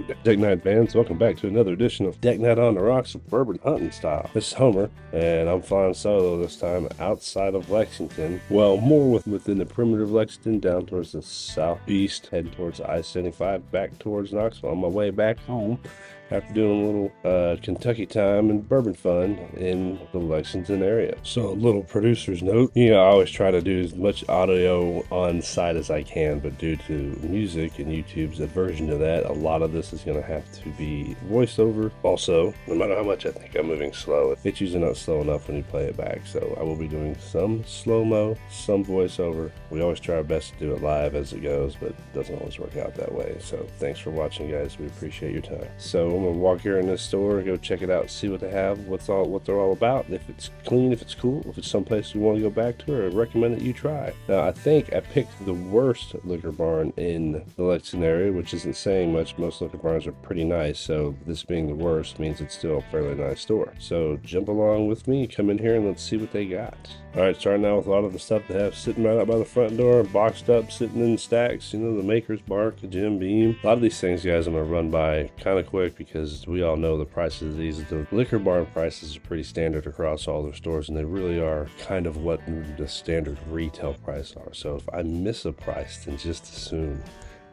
Deck Night fans, welcome back to another edition of Deck Night on the Rocks of Bourbon Hunting Style. This is Homer, and I'm flying solo this time outside of Lexington. Well, more within the perimeter of Lexington, down towards the southeast, heading towards I-75, back towards Knoxville. On my way back home, after doing a little Kentucky time and bourbon fun in the Lexington area. So a little producer's note, I always try to do as much audio on site as I can, but due to music and YouTube's aversion to that, a lot of this is going to have to be voiceover. Also, no matter how much I think I'm moving slow, it's usually not slow enough when you play it back, so I will be doing some slow-mo, some voiceover. We always try our best to do it live as it goes, but it doesn't always work out that way. So thanks for watching, guys. We appreciate your time. So I'm gonna walk here in this store, go check it out, see what they have, what they're all about, if it's clean, if it's cool, if it's someplace you want to go back to, or I recommend that you try. Now, I think I picked the worst liquor barn in the Lexington area, which isn't saying much. Most liquor barns are pretty nice, so this being the worst means it's still a fairly nice store. So jump along with me, come in here, and let's see what they got. All right, starting out with a lot of the stuff they have sitting right out by the front door, boxed up, sitting in stacks, the Maker's Mark, the Jim Beam. A lot of these things, guys, I'm gonna run by kind of quick because we all know the prices of these. The liquor barn prices are pretty standard across all their stores, and they really are kind of what the standard retail price are. So if I miss a price, then just assume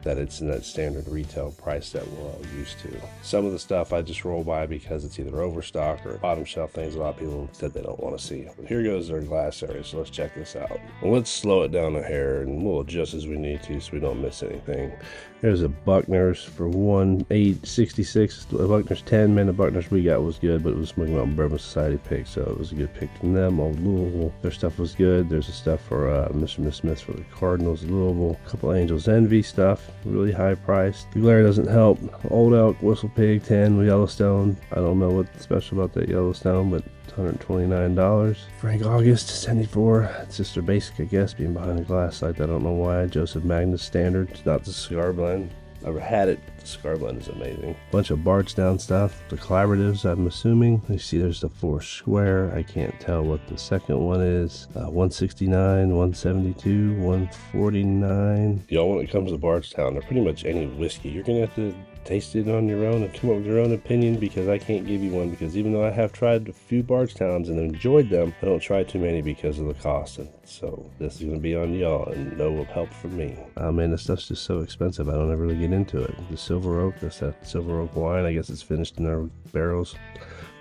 that it's in that standard retail price that we're all used to. Some of the stuff I just roll by because it's either overstock or bottom shelf things a lot of people said they don't want to see. But here goes their glass area, so let's check this out. Well, let's slow it down a hair and we'll adjust as we need to so we don't miss anything. There's a Buckner's for 1,866. Buckner's 10. Man, the Buckner's we got was good, but it was Smoky Mountain Bourbon Society pick, so it was a good pick from them. Old Louisville, their stuff was good. There's a stuff for Mr. and Miss Smith for the Cardinals, Louisville. A couple Angels Envy stuff, really high priced. The glare doesn't help. Old Elk Whistle Pig 10 with Yellowstone. I don't know what's special about that Yellowstone, but $129. Frank August 74. It's just their basic, I guess, being behind a glass like that. I don't know why. Joseph Magnus Standard. It's not the cigar blend. Never had it. The cigar blend is amazing. Bunch of Bardstown stuff. The collaboratives, I'm assuming. You see there's the 4 square. I can't tell what the second one is. 169, 172, 149. When it comes to Bardstown, or pretty much any whiskey, you're going to have to taste it on your own and come up with your own opinion, because I can't give you one, because even though I have tried a few Bardstowns and enjoyed them, I don't try too many because of the cost. And so this is going to be on y'all and no help from me. Man, this stuff's just so expensive. I don't ever really get into it. The Silver Oak, that's that Silver Oak wine. I guess it's finished in their barrels.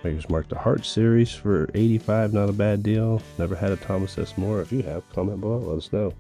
Maker's Mark the Heart series for $85, not a bad deal. Never had a Thomas S. More. If you have, comment below, let us know.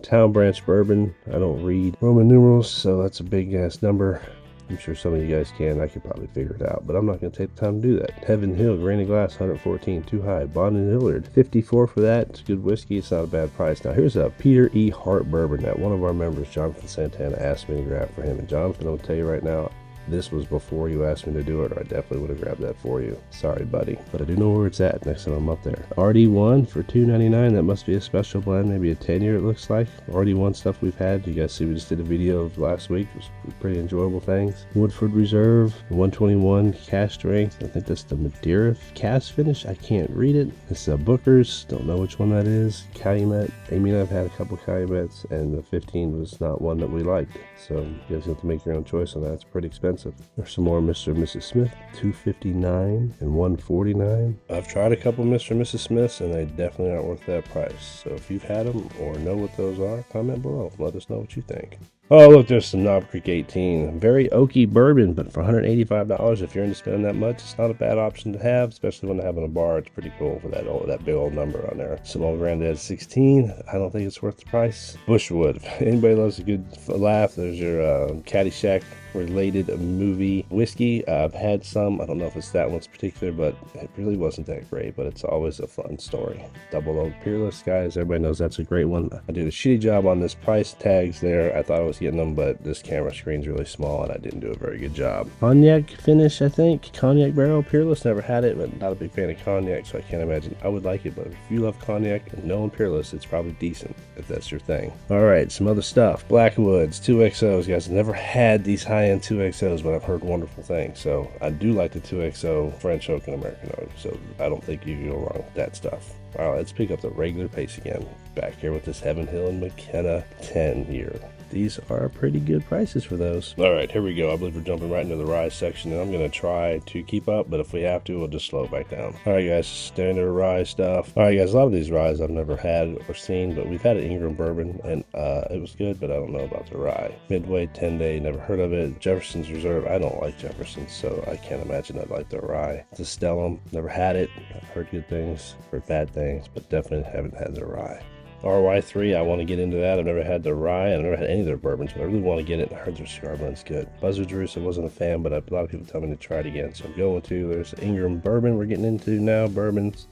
Town Branch Bourbon. I don't read Roman numerals, so that's a big ass number. I'm sure some of you guys can. I could probably figure it out, but I'm not going to take the time to do that. Heaven Hill, Granny Glass, 114, too high. Bond and Hillard, 54 for that. It's good whiskey. It's not a bad price. Now, here's a Peter E. Hart bourbon that one of our members, Jonathan Santana, asked me to grab for him. And Jonathan, I'm going to tell you right now, this was before you asked me to do it, or I definitely would have grabbed that for you. Sorry, buddy. But I do know where it's at next time I'm up there. RD1 for $2.99. That must be a special blend, maybe a 10-year it looks like. RD1 stuff we've had. You guys see we just did a video of last week. It was pretty enjoyable things. Woodford Reserve, 121 cask strength. I think that's the Madeira cask finish. I can't read it. It's Booker's. Don't know which one that is. Calumet. Amy and I've had a couple Calumets, and the 15 was not one that we liked. So you guys have to make your own choice on that. It's pretty expensive. There's some more Mr. and Mrs. Smith, $259 and $149. I've tried a couple Mr. and Mrs. Smiths, and they definitely aren't worth that price. So if you've had them or know what those are, comment below. Let us know what you think. Oh, look, there's some Knob Creek 18. Very oaky bourbon, but for $185, if you're into spending that much, it's not a bad option to have, especially when they have in a bar. It's pretty cool for that big old number on there. Some old Granddad 16. I don't think it's worth the price. Bushwood. If anybody loves a good laugh, there's your Caddyshack related movie whiskey. I've had some. I don't know if it's that one's particular, but it really wasn't that great, but it's always a fun story. Double Oak Peerless, guys. Everybody knows that's a great one. I did a shitty job on this price tags there. I thought I was getting them, but this camera screen's really small and I didn't do a very good job. Cognac finish, I think. Cognac barrel Peerless. Never had it, but not a big fan of cognac, so I can't imagine I would like it. But if you love cognac and knowing Peerless, it's probably decent if that's your thing. All right, some other stuff. Blackwoods 2XOs, guys. I've never had these high-end 2XOs, but I've heard wonderful things. So I do like the 2XO French Oak and American Oak, so I don't think you can go wrong with that stuff. All right, let's pick up the regular pace again. Back here with this Heaven Hill and McKenna 10 year. these are pretty good prices for those. All right, here we go. I believe we're jumping right into the rye section, and I'm going to try to keep up, but if we have to, we'll just slow it back down. All right, guys, standard rye stuff. All right, guys, a lot of these ryes I've never had or seen, but we've had an Ingram bourbon, and it was good, but I don't know about the rye. Midway 10-day, never heard of it. Jefferson's Reserve, I don't like Jefferson's, so I can't imagine I'd like the rye. Stellum, never had it. I've heard good things, heard bad things, but definitely haven't had the rye. RY3, I want to get into that. I've never had the rye. I've never had any of their bourbons, but I really want to get it. I heard their cigar blend's good. Buzzard's Roost, I wasn't a fan, but a lot of people tell me to try it again, so I'm going to. There's Ingram bourbon we're getting into now. Bourbons.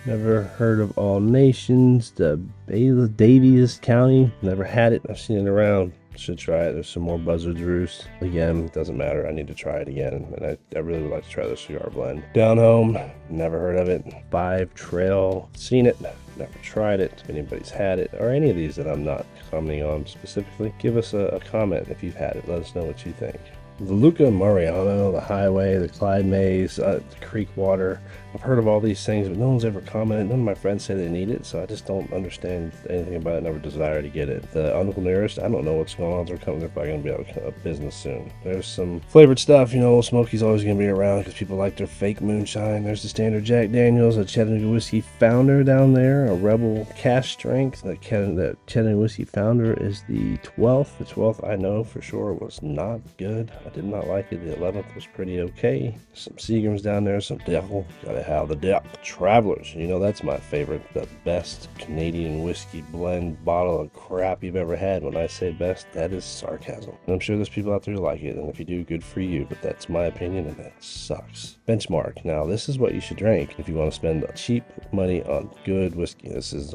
Never heard of All Nations. The Davies County, never had it. I've seen it around. Should try it. There's some more Buzzard's Roost. Again, doesn't matter. I need to try it again. And I really would like to try the cigar blend. Down Home, never heard of it. 5 Trail, seen it, never tried it. If anybody's had it, or any of these that I'm not commenting on specifically, give us a comment if you've had it. Let us know what you think. The Luca Mariano, the Highway, the Clyde Mays, the Creek Water. I've heard of all these things, but no one's ever commented. None of my friends say they need it, so I just don't understand anything about it. Never desire to get it. The Uncle Nearest, I don't know what's going on. They're probably going to be out of business soon. There's some flavored stuff. You know, Old Smoky's always going to be around because people like their fake moonshine. There's the standard Jack Daniels, a Chattanooga Whiskey Founder down there, a Rebel Cash Strength. That Chattanooga Whiskey Founder is the 12th. The 12th I know for sure was not good. I did not like it. The 11th was pretty okay. Some Seagrams down there, some Deckel. Gotta have the Deckel. Travelers, you know that's my favorite. The best Canadian whiskey blend bottle of crap you've ever had. When I say best, that is sarcasm. And I'm sure there's people out there who like it, and if you do, good for you, but that's my opinion, and that sucks. Benchmark. Now, this is what you should drink if you want to spend cheap money on good whiskey. This is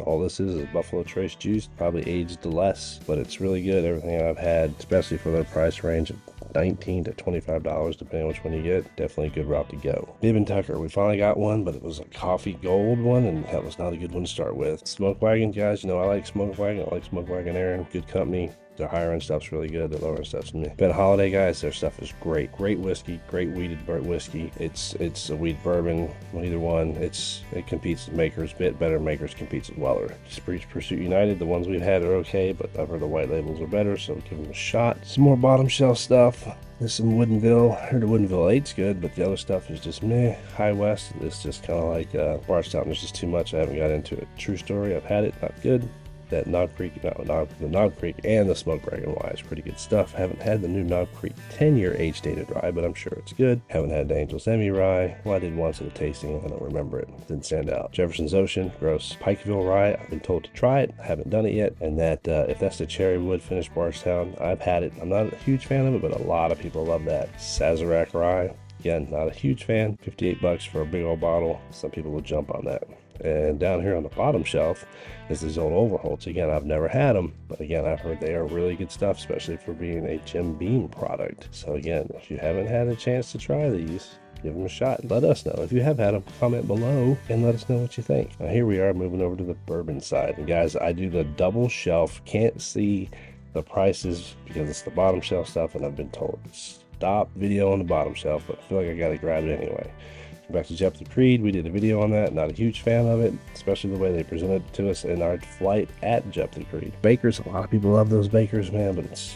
Buffalo Trace juice, probably aged less, but it's really good. Everything I've had, especially for their price range of $19 to $25, depending on which one you get. Definitely a good route to go. Bibb & Tucker, we finally got one, but it was a coffee gold one, and that was not a good one to start with. Smoke Wagon, guys, you know I like Smoke Wagon. I like Smoke Wagon Aaron. Good company. Their higher end stuff's really good. Their lower end stuff's meh. Ben Holiday, guys, their stuff is great. Great whiskey, great weeded whiskey. It's a wheat bourbon. Either one, it competes with Makers. Bit better Makers competes with Weller. Pursuit United, the ones we've had are okay, but I've heard the white labels are better, so give them a shot. Some more bottom shelf stuff. There's some Woodinville. I heard the Woodinville 8's good, but the other stuff is just meh. High West is just kind of like Bardstown. There's just too much. I haven't got into it. True Story, I've had it, not good. That Knob Creek, the Knob Creek and the Smoke Wagon Rye is pretty good stuff. Haven't had the new Knob Creek 10-year age-dated rye, but I'm sure it's good. Haven't had the Angel's Emmy rye. Well, I did once at a tasting. I don't remember it. Didn't stand out. Jefferson's Ocean, gross. Pikeville rye, I've been told to try it. I haven't done it yet. And that if that's the cherry wood finished Bardstown, I've had it. I'm not a huge fan of it, but a lot of people love that. Sazerac rye, again, not a huge fan. $58 for a big old bottle. Some people will jump on that. And down here on the bottom shelf is these old Overholts. Again, I've never had them, but again, I've heard they are really good stuff, especially for being a Jim Beam product. So again, if you haven't had a chance to try these, give them a shot. Let us know. If you have had them, comment below and let us know what you think. Now here we are moving over to the bourbon side. And guys, I do the double shelf. Can't see the prices because it's the bottom shelf stuff, and I've been told stop video on the bottom shelf, but I feel like I gotta grab it anyway. Back to Jeff the Creed, we did a video on that. Not a huge fan of it, especially the way they presented it to us in our flight at Jeff the Creed. Bakers, a lot of people love those Bakers, man, but it's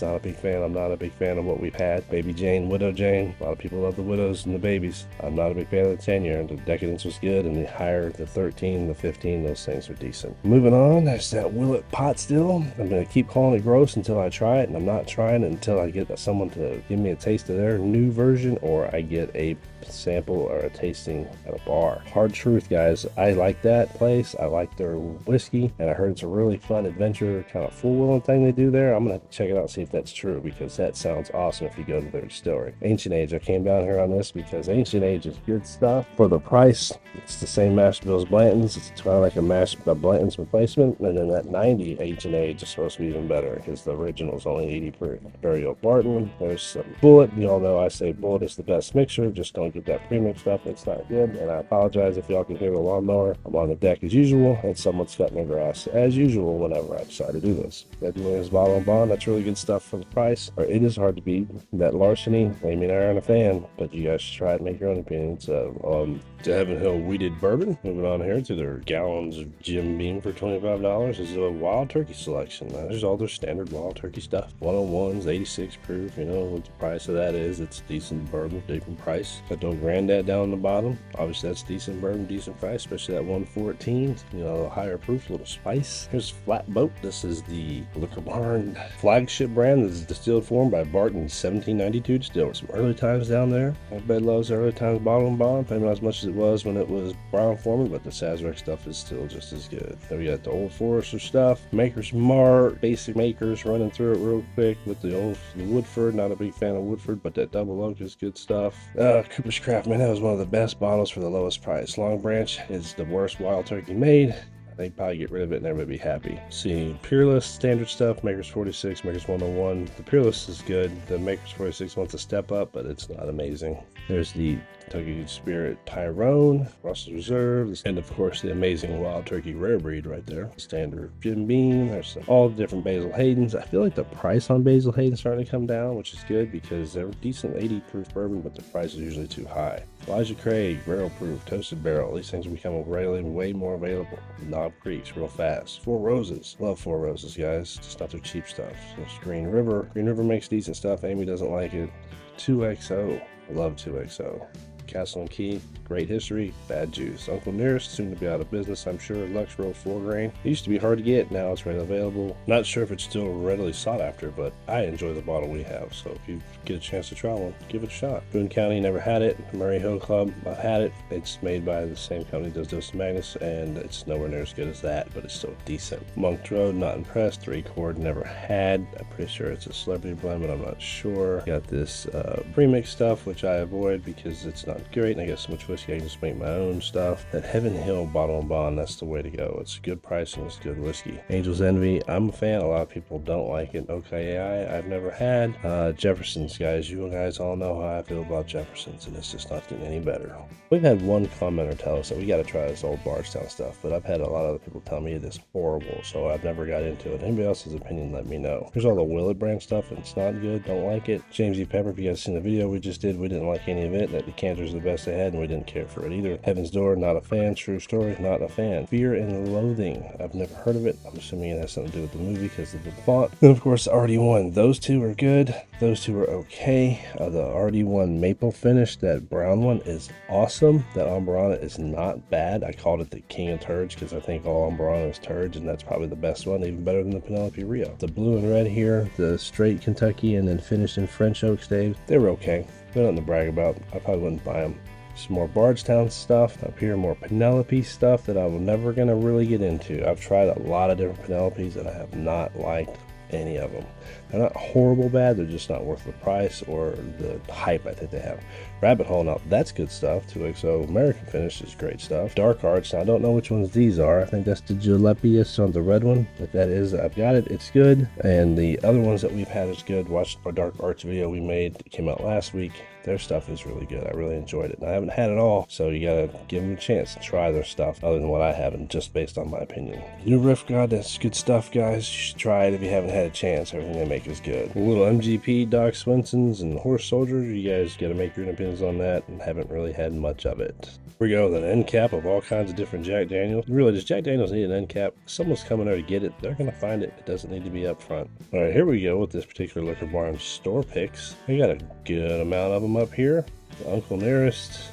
not a big fan. I'm not a big fan of what we've had. Baby Jane, Widow Jane, a lot of people love the widows and the babies. I'm not a big fan of the 10-year. The Decadence was good, and the higher, the 13, the 15, those things are decent. Moving on, there's that Willet Pot Still. I'm going to keep calling it gross until I try it, and I'm not trying it until I get someone to give me a taste of their new version, or I get a sample or a tasting at a bar. Hard Truth, guys, I like that place. I like their whiskey, and I heard it's a really fun adventure kind of full-wheeling thing they do there. I'm gonna have to check it out, see if that's true, because that sounds awesome if you go to their distillery. Ancient Age, I came down here on this because Ancient Age is good stuff for the price. It's the same Master Bill's Blanton's. It's kind of like a Blanton's replacement, and then that 90 Ancient Age is supposed to be even better because the original is only 80 proof. Burial Barton, there's some Bullet. You all know I say Bullet is the best mixer. Just don't get that premix stuff. It's not good, and I apologize if y'all can hear the lawnmower. I'm on the deck as usual, and someone's cutting their grass as usual whenever I decide to do this. February's Bottle and Bond, that's really good stuff. stuff for the price, or it is hard to beat. That larceny, Amy and I aren't a fan, but you guys should try it and make your own opinions. To Heaven Hill Wheated Bourbon. Moving on here to their gallons of Jim Beam for $25. This is a wild turkey selection. There's all their standard wild turkey stuff. 101s, 86 proof. You know what the price of that is. It's decent bourbon, decent price. Got the old Granddad down on the bottom. Obviously that's decent bourbon, decent price, especially that 114. You know, higher proof, a little spice. Here's Flatboat. This is the Liquor Barn flagship brand. This is distilled form by Barton's 1792 distillery. Some early times down there. Everybody loves early times bottle and bond. Maybe not as much as it was when it was Brown Forman, but the Sazerac stuff is still just as good. Then we got the Old Forester stuff, Maker's Mark, basic makers, running through it real quick with the Woodford. Not a big fan of Woodford, but that double oak is good stuff. Cooper's Craft, man, that was one of the best bottles for the lowest price. Long Branch is the worst wild turkey made. They'd probably get rid of it and everybody be happy. See, Peerless, standard stuff, Maker's 46, Maker's 101. The Peerless is good. The Maker's 46 wants to step up, but it's not amazing. There's the Kentucky Spirit Tyrone, Russell's Reserve, and of course the amazing Wild Turkey Rare Breed right there. Standard Jim Beam. There's all the different Basil Haydens. I feel like the price on Basil Hayden's starting to come down, which is good because they're decent 80 proof bourbon, but the price is usually too high. Elijah Craig, barrel proof, toasted barrel. These things become really way more available. Knob Creeks, real fast. Four Roses. Love Four Roses, guys. Just not their cheap stuff. So Green River. Green River makes decent stuff. Amy doesn't like it. 2XO. I love 2XO. Castle & Key, great history, bad juice. Uncle Nearest, soon to be out of business, I'm sure. Lux Row 4 grain. It used to be hard to get, now it's readily available. Not sure if it's still readily sought after, but I enjoy the bottle we have, so if you get a chance to try one, give it a shot. Boone County, never had it. Murray Hill Club, I've had it. It's made by the same company that does Dos Magnus, and it's nowhere near as good as that, but it's still decent. Monk's Road, not impressed. 3 Chord, never had. I'm pretty sure it's a celebrity blend, but I'm not sure. Got this premix stuff, which I avoid because it's not great, and I got so much whiskey I can just make my own stuff. That Heaven Hill Bottle and Bond, that's the way to go. It's a good price and it's good whiskey. Angel's Envy, I'm a fan. A lot of people don't like it. OKI, I've never had. Jefferson's, guys, you guys all know how I feel about Jefferson's, and it's just not getting any better. We've had one commenter tell us that we got to try this old Bardstown stuff, but I've had a lot of other people tell me it's horrible, so I've never got into it. Anybody else's opinion, let me know. Here's all the Willett brand stuff, and it's not good, don't like it. James E. Pepper, if you guys seen the video we just did, we didn't like any of it. That decanter's the best they had, and we didn't care for it either. Heaven's Door, not a fan. True Story, not a fan. Fear and Loathing, I've never heard of it. I'm assuming it has something to do with the movie because of the font. And of course, RD1, those two are good. Those two are okay. The RD1 maple finish, that brown one, is awesome. That Ambarana is not bad. I called it the king of turds because I think all Ambarana is turds, and that's probably the best one, even better than the Penelope Rio. The blue and red here, the straight Kentucky and then finished in French oak staves, they were okay. They're nothing to brag about. I probably wouldn't buy them. Some more Bardstown stuff. Up here, more Penelope stuff that I'm never going to really get into. I've tried a lot of different Penelopes and I have not liked any of them. They're not horrible bad, they're just not worth the price or the hype I think they have. Rabbit Hole, now that's good stuff. 2XO American Finish is great stuff. Dark Arts, now I don't know which ones these are. I think that's the Jalepius on the red one. If that is, I've got it, it's good. And the other ones that we've had is good. Watch our Dark Arts video we made, it came out last week. Their stuff is really good. I really enjoyed it. And I haven't had it all, so you gotta give them a chance and try their stuff other than what I haven't, just based on my opinion. New Riff God, that's good stuff, guys. You should try it if you haven't had a chance. Everything they make is good. A little MGP, Doc Swenson's, and Horse Soldier. You guys gotta make your own opinions on that, and haven't really had much of it. Here we go with an end cap of all kinds of different Jack Daniels. Really, does Jack Daniels need an end cap? If someone's coming there to get it, they're gonna find it. It doesn't need to be up front. All right, here we go with this particular Liquor Barn store picks. We got a good amount of them up here. Uncle Nearest,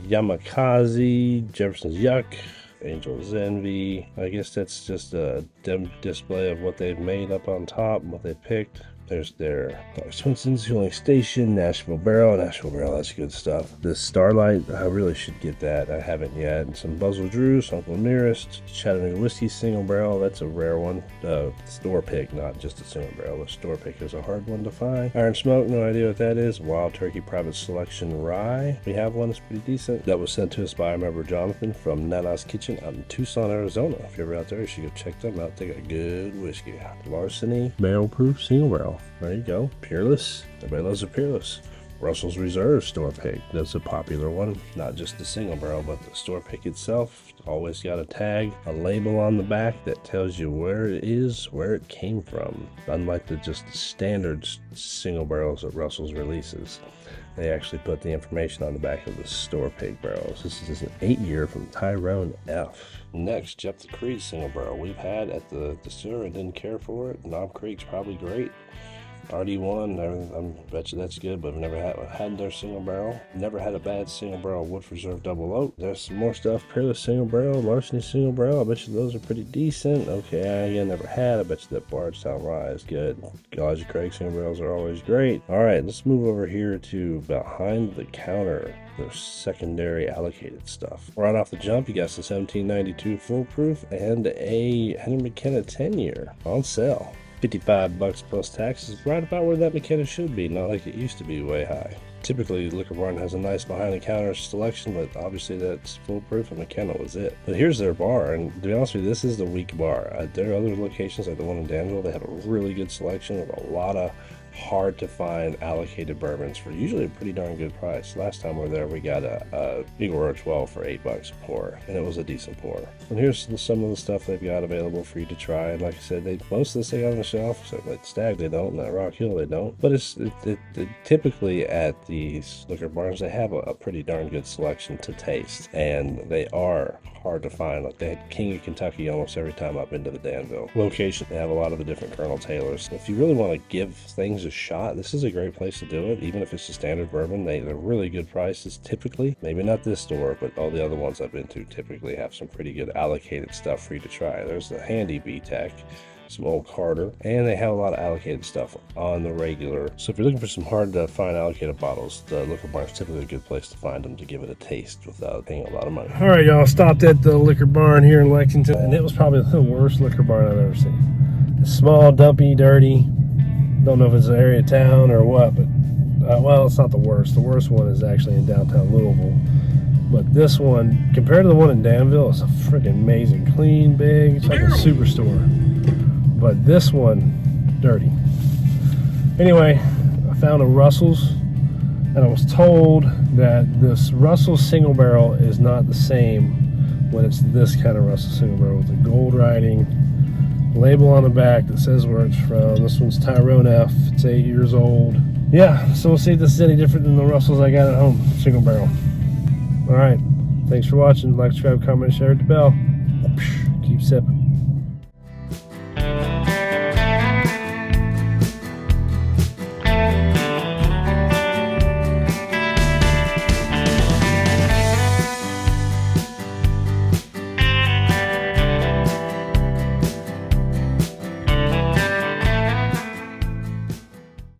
Yamakaze, Jefferson's Yuck, Angel's Envy. I guess that's just a display of what they've made up on top and what they picked. There's their Swenson's Fueling Station, Nashville Barrel, that's good stuff. This Starlight, I really should get that. I haven't yet. And some Buzzle Drews, Uncle Nearest, Chattanooga Whiskey Single Barrel, that's a rare one. Store pick, not just a single barrel. The store pick is a hard one to find. Iron Smoke, no idea what that is. Wild Turkey Private Selection Rye. We have one that's pretty decent. That was sent to us by our member Jonathan from Nana's Kitchen out in Tucson, Arizona. If you're ever out there, you should go check them out. They got good whiskey. Larceny, barrel proof single barrel. There you go. Peerless. Everybody loves a Peerless. Russell's Reserve store pick. That's a popular one. Not just the single barrel, but the store pick itself. Always got a tag, a label on the back that tells you where it is, where it came from. Unlike the just standard single barrels that Russell's releases, they actually put the information on the back of the store pick barrels. This is an 8-year from Tyrone F. Next, Jeff the Creek single barrel. We've had at the distillery and didn't care for it. Knob Creek's probably great. RD1, I bet you that's good, but I've never had their single barrel. Never had a bad single barrel Wood Reserve Double Oak. There's some more stuff. Peerless single barrel, Larceny single barrel. I bet you those are pretty decent. Okay, I again never had. I bet you that Bardstown Rye is good. Gauge Craig single barrels are always great. All right, let's move over here to behind the counter. The secondary allocated stuff. Right off the jump, you got some 1792 full proof and a Henry McKenna 10-year on sale. $55 plus taxes, right about where that McKenna should be, not like it used to be way high. Typically, Liquor Barn has a nice behind-the-counter selection, but obviously that's foolproof, and McKenna was it. But here's their bar, and to be honest with you, this is the weak bar. There are other locations, like the one in Danville, they have a really good selection of a lot of hard-to-find allocated bourbons for usually a pretty darn good price. Last time we were there, we got a Eagle Royal 12 for $8 a pour, and it was a decent pour. And here's some of the stuff they've got available for you to try. And like I said, most of this they got on the shelf. Except at Stag they don't, and at Rock Hill they don't. But typically at these liquor barns, they have a pretty darn good selection to taste, and they are hard to find. Like they had King of Kentucky almost every time I've been to the Danville location. They have a lot of the different Colonel Taylors. If you really want to give things a shot, this is a great place to do it. Even if it's a standard bourbon, they're really good prices typically. Maybe not this store, but all the other ones I've been to typically have some pretty good allocated stuff for you to try. There's the handy B-Tech, some old Carter, and they have a lot of allocated stuff on the regular. So if you're looking for some hard to find allocated bottles, the Liquor Barn is typically a good place to find them to give it a taste without paying a lot of money. All right, y'all, stopped at the Liquor Barn here in Lexington, and it was probably the worst Liquor Barn I've ever seen. It's small, dumpy, dirty. Don't know if it's an area of town or what, but well, it's not the worst. The worst one is actually in downtown Louisville. But this one, compared to the one in Danville, it's a freaking amazing, clean, big. It's like a superstore. But this one, dirty. Anyway, I found a Russell's, and I was told that this Russell single barrel is not the same when it's this kind of Russell single barrel with the gold writing, label on the back that says where it's from. This one's Tyrone F. It's 8 years old. Yeah, so we'll see if this is any different than the Russells I got at home, single barrel. All right, thanks for watching. Like, subscribe, comment, share, hit the bell. Keep sipping.